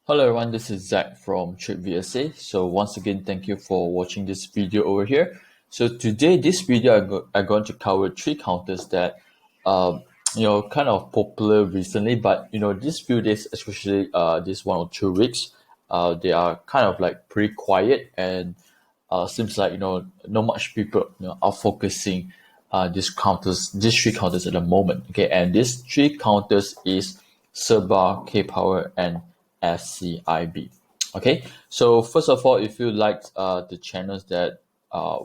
Hello everyone, this is Zach from VSA. So once again, thank you for watching this video over here. So today, this video I'm going to cover three counters that kind of popular recently, but these few days, especially this 1 or 2 weeks, they are kind of like pretty quiet, and seems like not much people are focusing these three counters at the moment. Okay, and these three counters is Serba, KPower, and SCIB. Okay, so first of all, if you like the channels that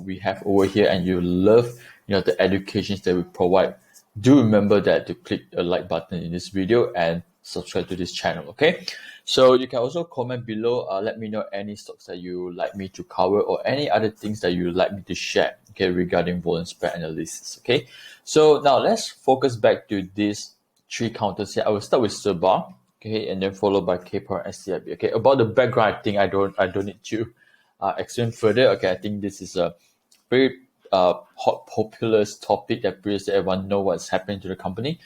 we have over here and you love the educations that we provide, do remember that to click the like button in this video and subscribe to this channel. Okay, so you can also comment below, let me know any stocks that you like me to cover or any other things that you like me to share, okay, regarding volume spread analysis. Okay, so now let's focus back to these three counters here. I will start with Serba, okay, and then followed by KPower SCIB. Okay, about the background, I think I don't need to explain further. Okay, I think this is a very hot, popular topic that previously everyone know what's happening to the company.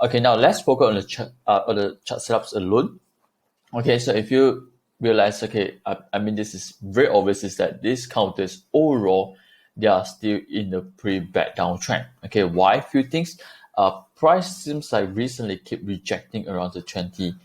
Okay, now let's focus on the chart setups alone. Okay, so if you realize, okay, I mean, this is very obvious, is that these counters overall, they are still in a pretty bad downtrend. Okay, why? Few things. Price seems like recently keep rejecting around the 20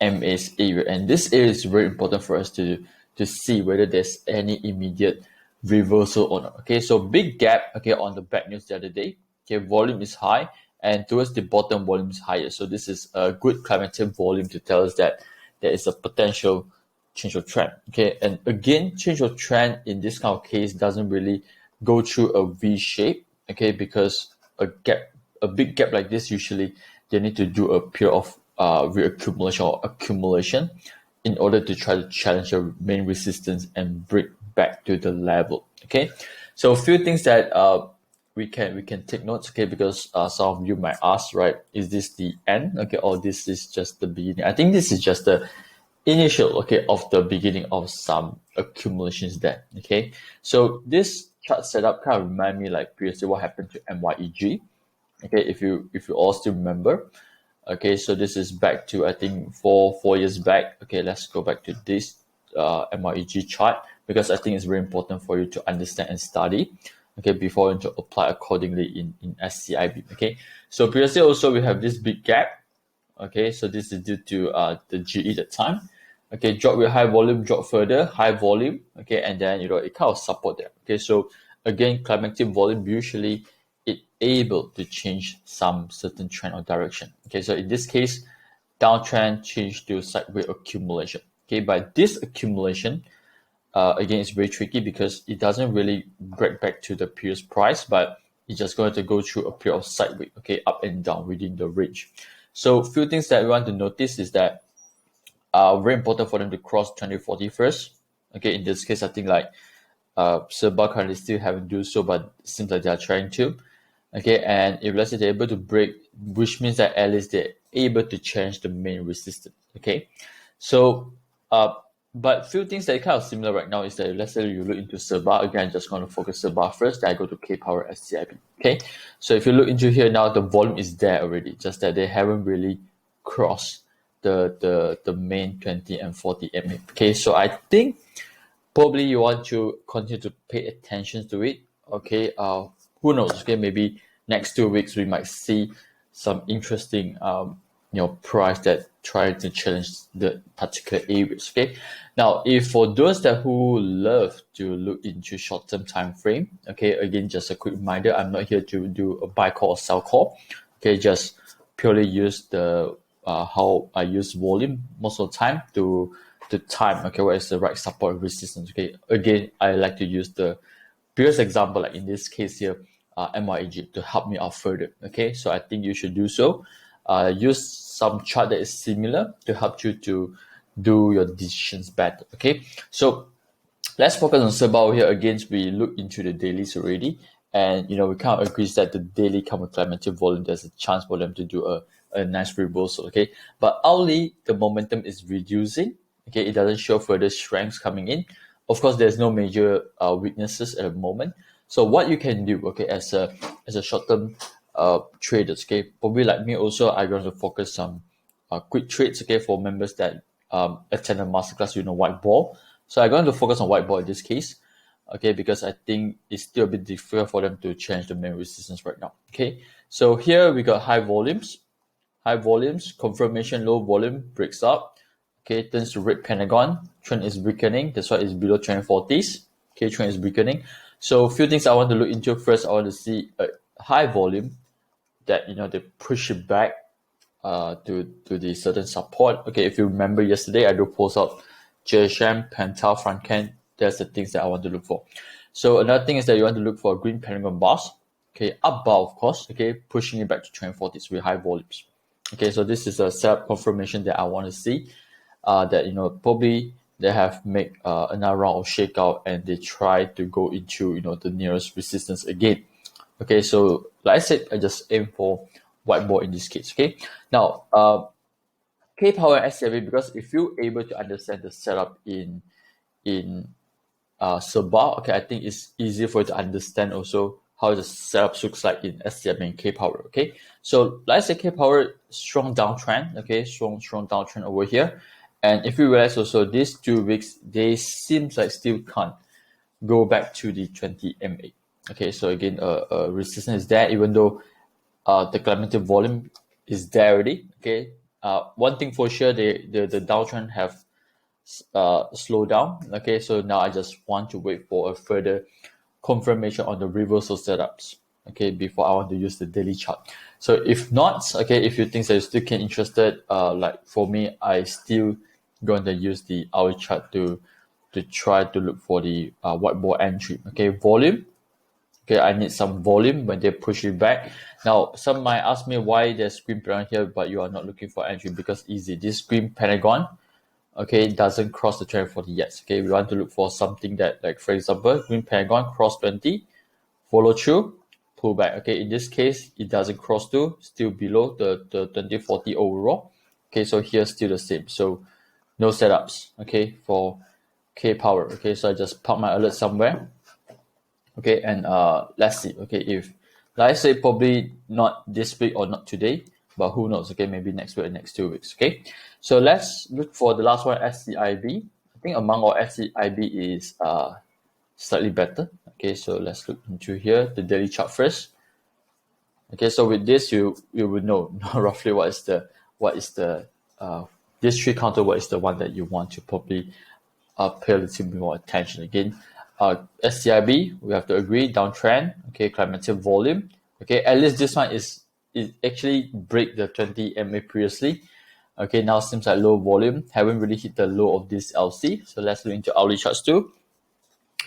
MA's area, and this area is very important for us to see whether there's any immediate reversal or not. Okay, so big gap, okay, on the bad news the other day. Okay, volume is high, and towards the bottom, volume is higher. So this is a good climatic volume to tell us that there is a potential change of trend. Okay, and again, change of trend in this kind of case doesn't really go through a V shape. Okay, because a big gap like this, usually they need to do a period of reaccumulation or accumulation in order to try to challenge your main resistance and break back to the level. Okay, so a few things that we can take notes. Okay, because some of you might ask, right, is this the end? Okay, or this is just the beginning? I think this is just the initial, okay, of the beginning of some accumulations there. Okay, so this chart setup kind of remind me like previously what happened to MYEG. Okay, if you all still remember. Okay, so this is back to, I think, four years back. Okay, let's go back to this MYEG chart, because I think it's very important for you to understand and study, okay, before you to apply accordingly in SCIB. Okay, so previously also we have this big gap. Okay, so this is due to the GE at the time. Okay, drop with high volume, drop further, high volume. Okay, and then it kind of support there. Okay, so again, climatic volume usually it able to change some certain trend or direction. Okay, so in this case, downtrend change to sideways accumulation. Okay, but this accumulation, again, it's very tricky because it doesn't really break back to the previous price, but it's just going to go through a period of sideways, okay, up and down within the range. So few things that we want to notice is that very important for them to cross 2040 first. Okay, in this case, I think like Serba currently still haven't do so, but it seems like they are trying to. Okay, and if let's say they're able to break, which means that at least they're able to change the main resistance. Okay, so but few things that are kind of similar right now is that let's say you look into Serba, again, just going to focus Serba first, then I go to KPower SCIB. Okay, so if you look into here now, the volume is there already, just that they haven't really crossed the main 20 and 40 MA. Okay, so I think probably you want to continue to pay attention to it. Okay, who knows? Okay, maybe next 2 weeks we might see some interesting price that try to challenge the particular areas. Okay, now if for those that who love to look into short-term time frame, okay, again, just a quick reminder, I'm not here to do a buy call or sell call. Okay, just purely use the how I use volume most of the time to time, okay, what is the right support and resistance. Okay, again, I like to use the previous example, like in this case here, MYEG, to help me out further. Okay, so I think you should do so. Use some chart that is similar to help you to do your decisions better. Okay, so let's focus on Serba over here. Again, we look into the dailies already, and we kind of agree that the daily come with climatic volume, there's a chance for them to do a nice reversal. Okay, but hourly, the momentum is reducing. Okay, it doesn't show further strengths coming in. Of course, there's no major weaknesses at the moment. So what you can do, okay, as a short-term traders, okay, probably like me also, I'm going to focus on quick trades, okay, for members that attend a masterclass using a white ball. So I'm going to focus on white ball in this case, okay, because I think it's still a bit difficult for them to change the main resistance right now. Okay, so here we got high volumes, confirmation, low volume, breaks up, okay, turns to red Pentagon, trend is weakening, that's why it's below trend 40s, okay, trend is weakening. So a few things I want to look into. First, I want to see a high volume that, they push it back to the certain support. Okay, if you remember yesterday, I do post out JSM, Penta, front can. That's the things that I want to look for. So another thing is that you want to look for a green Pentagon bars. Okay, up bar, of course. Okay, pushing it back to trend 40s with high volumes. Okay, so this is a setup confirmation that I want to see. That probably they have made another round of shakeout and they try to go into the nearest resistance again. Okay, so like I said, I just aim for white ball in this case. Okay, now KPower SCIB, because if you're able to understand the setup in Serba, okay, I think it's easier for you to understand also how the setup looks like in SCIB and KPower. Okay, so let's say KPower strong downtrend. Okay, strong downtrend over here, and if you realize also these 2 weeks they seems like still can't go back to the 20 MA. Okay, so again, resistance is there, even though the Climatic volume is there already. Okay, one thing for sure, the downtrend have slowed down. Okay, so now I just want to wait for a further confirmation on the reversal setups. Okay, before I want to use the daily chart. So if not, okay, if you think that you still can interested, like for me, I still going to use the hourly chart to try to look for the white ball entry. Okay, volume. Okay, I need some volume when they push it back. Now, some might ask me why there's green Pentagon here, but you are not looking for entry, because easy. This green Pentagon, okay, doesn't cross the trend 40 yet. Okay, we want to look for something that, like for example, green Pentagon cross 20, follow through, pull back. Okay, in this case, it doesn't cross through, still below the 2040 overall. Okay, so here's still the same. So no setups, okay, for KPower. Okay, so I just pop my alert somewhere. Okay, and let's see. Okay, if like I say, probably not this week or not today, but who knows? Okay, maybe next week or next 2 weeks. Okay, so let's look for the last one, SCIB. I think among all SCIB is slightly better. Okay, so let's look into here the daily chart first. Okay, so with this, you will know roughly what is the this tree counter, what is the one that you want to probably pay a little bit more attention. Again, SCIB, we have to agree, downtrend. Okay, Climatic volume. Okay, at least this one is actually break the 20 MA previously. Okay, now seems like low volume, haven't really hit the low of this LC. So let's look into hourly charts too.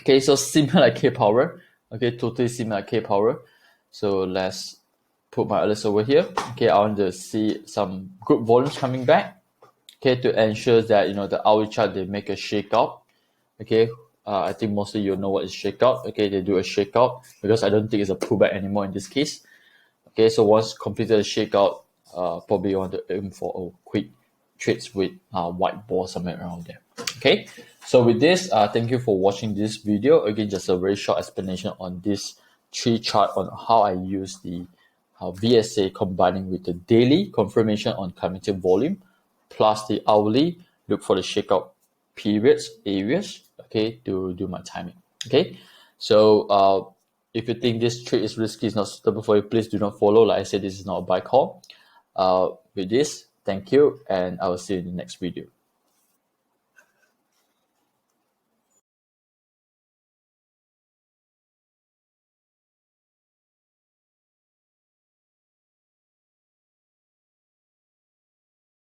Okay, so similar like KPower. Okay, totally similar like KPower. So let's put my alerts over here. Okay, I want to see some good volumes coming back. Okay, to ensure that the hourly chart they make a shakeout. Okay, I think mostly you'll know what is shakeout. Okay, they do a shakeout because I don't think it's a pullback anymore in this case. Okay, so once completed the shakeout, probably you want to aim for a quick trades with white ball somewhere around there. Okay, so with this, thank you for watching this video. Again, just a very short explanation on this tree chart on how I use the VSA combining with the daily confirmation on Climatic volume plus the hourly look for the shakeout periods areas, okay, to do my timing. Okay, so if you think this trade is risky, is not suitable for you, please do not follow. Like I said, this is not a buy call. With this, thank you, and I will see you in the next video.